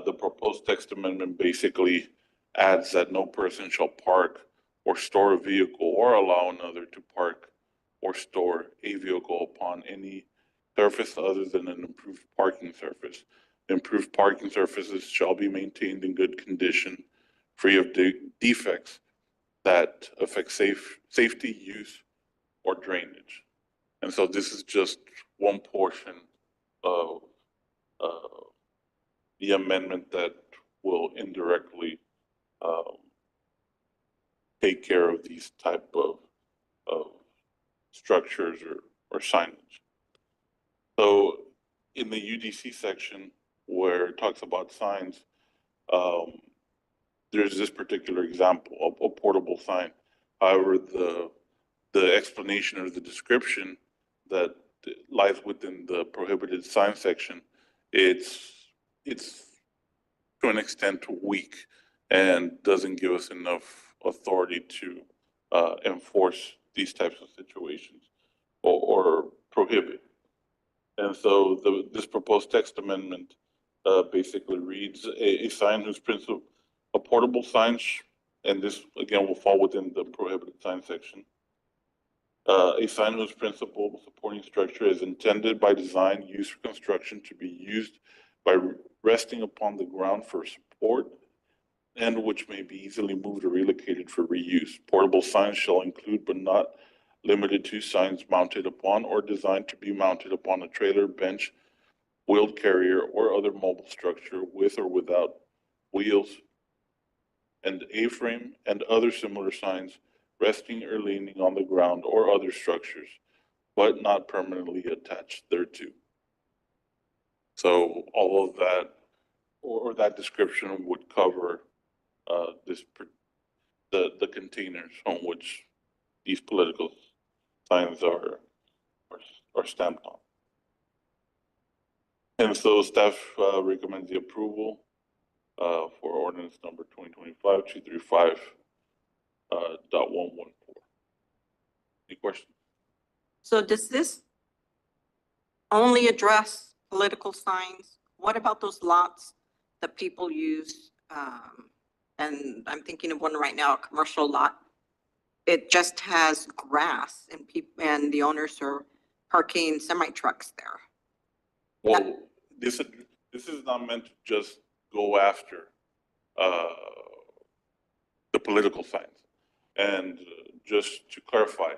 The proposed text amendment basically adds that no person shall park or store a vehicle or allow another to park or store a vehicle upon any surface other than an improved parking surface. Improved parking surfaces shall be maintained in good condition, free of defects that affect safety, use, or drainage. And so this is just one portion of the amendment that will indirectly take care of these type of structures or signage. So in the UDC section where it talks about signs, there's this particular example of a portable sign. However, the explanation or the description that lies within the prohibited sign section, it's to an extent weak and doesn't give us enough authority to enforce these types of situations or prohibit. And so this proposed text amendment basically reads a sign whose principle, a portable sign, and this again will fall within the prohibited sign section. A sign whose principal supporting structure is intended by design, use, or construction to be used by resting upon the ground for support and which may be easily moved or relocated for reuse. Portable signs shall include but not limited to signs mounted upon or designed to be mounted upon a trailer, bench, wheeled carrier, or other mobile structure with or without wheels, and A-frame and other similar signs resting or leaning on the ground or other structures, but not permanently attached thereto. So all of that, or that description would cover the containers on which these political signs are stamped on. And so staff recommends the approval for ordinance number 2025-235.114. Any questions? So does this only address political signs? What about those lots that people use? And I'm thinking of one right now, a commercial lot. It just has grass and and the owners are parking semi-trucks there. Well, this is not meant to just go after the political signs. And just to clarify,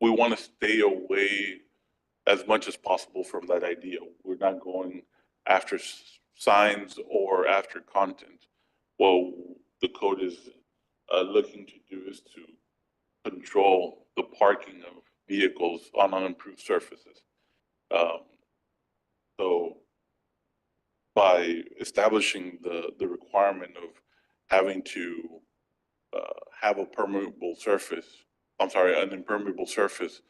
we want to stay away as much as possible from that idea. We're not going after signs or after content. What the code is looking to do is to control the parking of vehicles on unimproved surfaces. So by establishing the requirement of having to have a permeable surface, an impermeable surface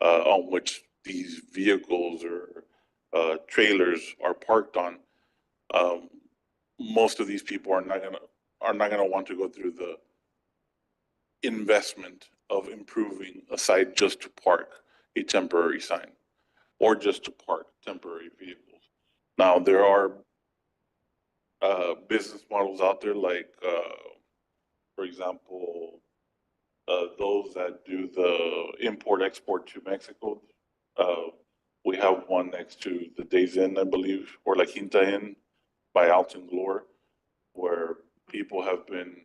on which these vehicles or trailers are parked on, most of these people are not gonna want to go through the investment of improving a site just to park a temporary sign or just to park temporary vehicles. Now, there are business models out there like, for example, those that do the import-export to Mexico. We have one next to the Days Inn, I believe, or La Quinta Inn by Alton Glore, where people have been,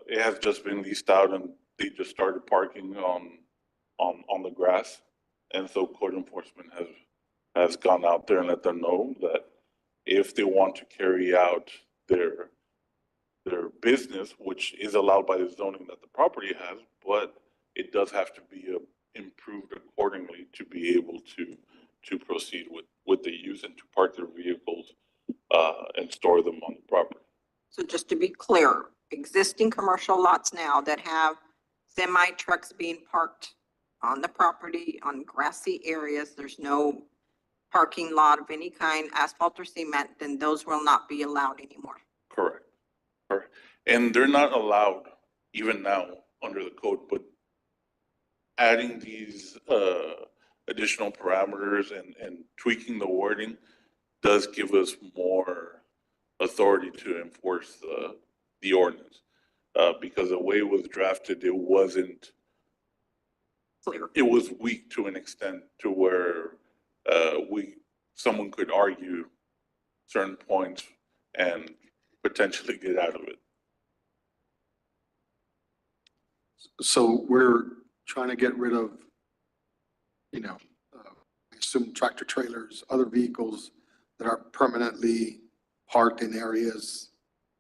it has just been leased out and they just started parking on the grass. And so code enforcement has gone out there and let them know that if they want to carry out their business, which is allowed by the zoning that the property has, but it does have to be improved accordingly to be able to proceed with the use and to park their vehicles and store them on the property. So just to be clear, existing commercial lots now that have semi trucks being parked on the property, on grassy areas, there's no parking lot of any kind, asphalt or cement, then those will not be allowed anymore. Correct. Correct. And they're not allowed even now under the code, but adding these additional parameters and tweaking the wording does give us more authority to enforce the ordinance. Because the way it was drafted, it wasn't, Clear. it was weak to an extent to where someone could argue certain points and potentially get out of it. So we're trying to get rid of, I assume tractor trailers, other vehicles that are permanently parked in areas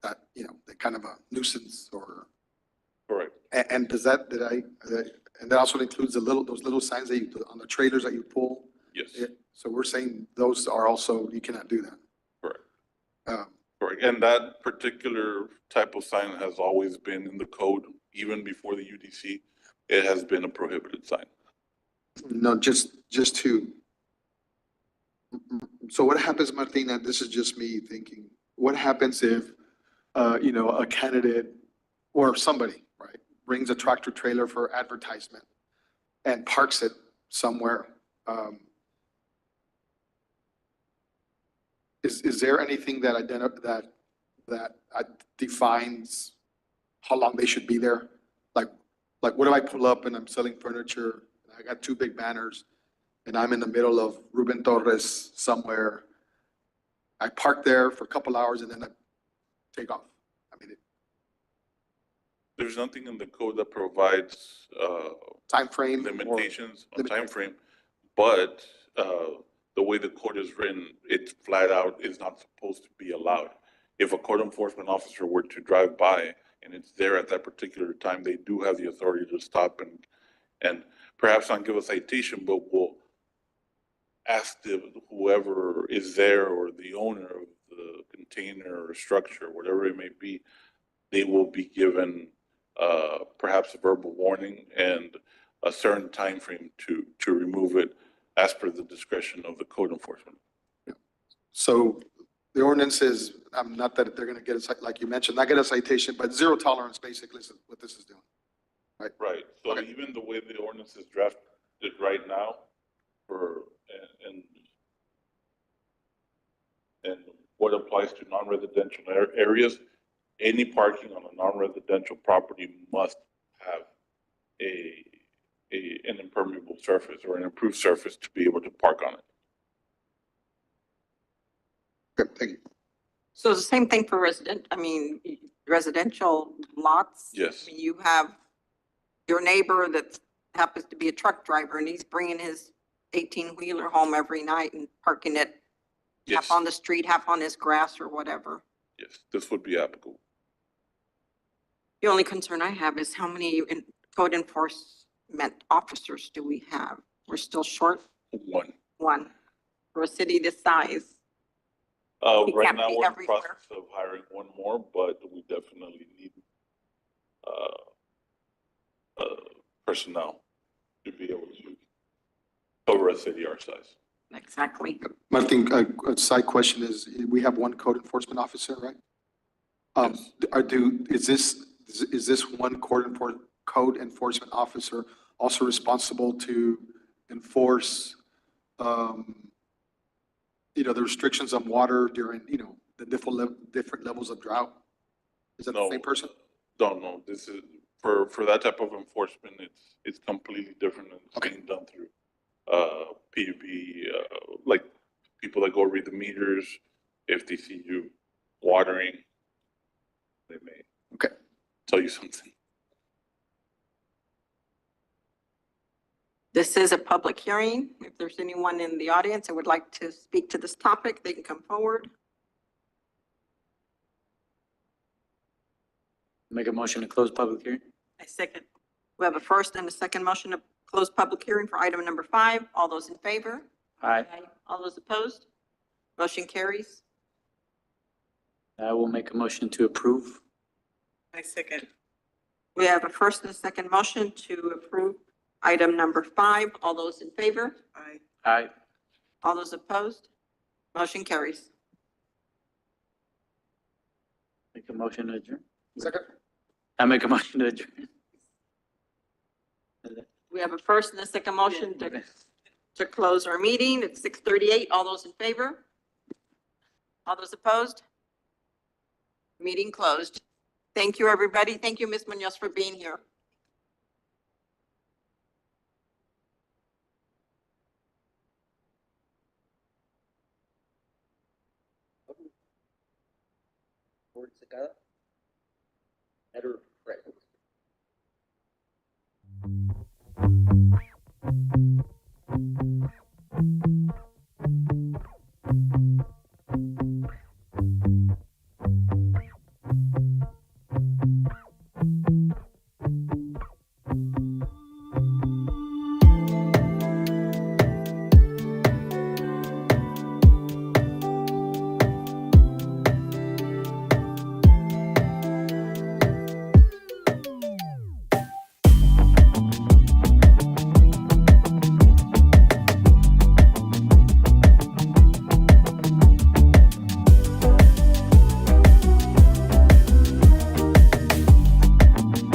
that, they're kind of a nuisance or. Correct. And does that, and that also includes those little signs that on the trailers that you pull? Yes. So we're saying those are also, you cannot do that. Correct. Correct. And that particular type of sign has always been in the code, even before the UDC. It has been a prohibited sign. No, just to, so what happens, Martina, this is just me thinking, what happens if, a candidate or somebody, right, brings a tractor trailer for advertisement and parks it somewhere? Is there anything that defines how long they should be there? Like what if I pull up and I'm selling furniture, and I got two big banners, and I'm in the middle of Ruben Torres somewhere. I park there for a couple hours and then I take off. I mean, There's nothing in the code that provides time frame. limitations on time frame, but the way the code is written, it's flat out is not supposed to be allowed. If a code enforcement officer were to drive by and it's there at that particular time, they do have the authority to stop and perhaps not give a citation, but will ask whoever is there or the owner of the container or structure, whatever it may be, they will be given perhaps a verbal warning and a certain time frame to remove it as per the discretion of the code enforcement. So the ordinance is, not that they're gonna get like you mentioned, not get a citation, but zero tolerance basically is what this is doing. Right. So Okay. even the way the ordinance is drafted right now for, and what applies to non-residential areas, any parking on a non-residential property must have an impermeable surface or an improved surface to be able to park on it. Okay, thank you. So it's the same thing for residential lots? Yes. I mean, you have your neighbor that happens to be a truck driver and he's bringing his 18-wheeler home every night and parking it half Yes. on the street, half on his grass or whatever. Yes, this would be applicable. The only concern I have is how many code enforcement officers do we have? We're still short one for a city this size. He Right can't now, be we're in the everywhere. process of hiring one more, but we definitely need personnel to be able to cover a city our size. Exactly. Martin, a side question is, we have one code enforcement officer, right? Yes. Is this one code code enforcement officer, also responsible to enforce, the restrictions on water during, the different levels of drought? Is that the No. same person? No, this is, for that type of enforcement, it's completely different and it's Okay. being done through, PUB, like people that go read the meters, if they see you watering, they may Okay. tell you something. This is a public hearing. If there's anyone in the audience that would like to speak to this topic, they can come forward. Make a motion to close public hearing? I second. We have a first and a second motion to close public hearing for item number 5. All those in favor? Aye. All those opposed? Motion carries. I will make a motion to approve. I second. We have a first and a second motion to approve item number 5. All those in favor? Aye. Aye. All those opposed? Motion carries. Make a motion to adjourn. Second? I make a motion to adjourn. We have a first and a second motion to close our meeting at 6:38. All those in favor? All those opposed? Meeting closed. Thank you, everybody. Thank you, Ms. Munoz, for being here. Secada. Better, right.